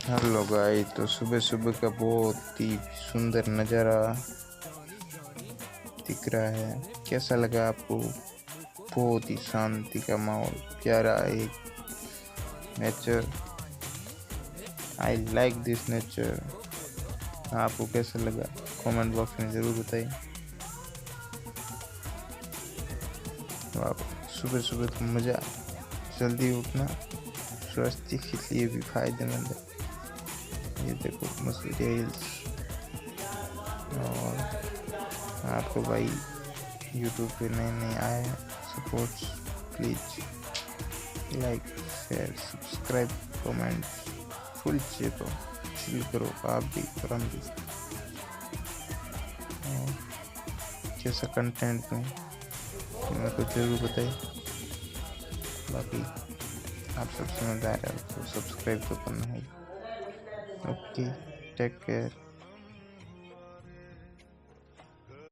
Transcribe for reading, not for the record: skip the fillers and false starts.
Hello guys, तो सुबह सुबह का बहुत ही सुंदर नज़ारा दिख रहा है। कैसा लगा आपको? बहुत ही शांति का माहौल, प्यारा एक nature. I like this nature. आपको कैसा लगा कमेंट बॉक्स में ज़रूर बताइए। तो आप सुबह सुबह तो मज़ा, जल्दी उठना स्वास्थ्य के लिए भी फायदेमंद है। ये देखो मसूरी हिल्स। और आपको भाई यूट्यूब पे नए नए आए हैं, support please like share subscribe comment full चेको चिल करो आप भी और हम भी। और कैसा कंटेंट में मेरे को जरूर बताइए। बाकी आप सब समझदार है तो सब्सक्राइब तो करना है। Okay, take care.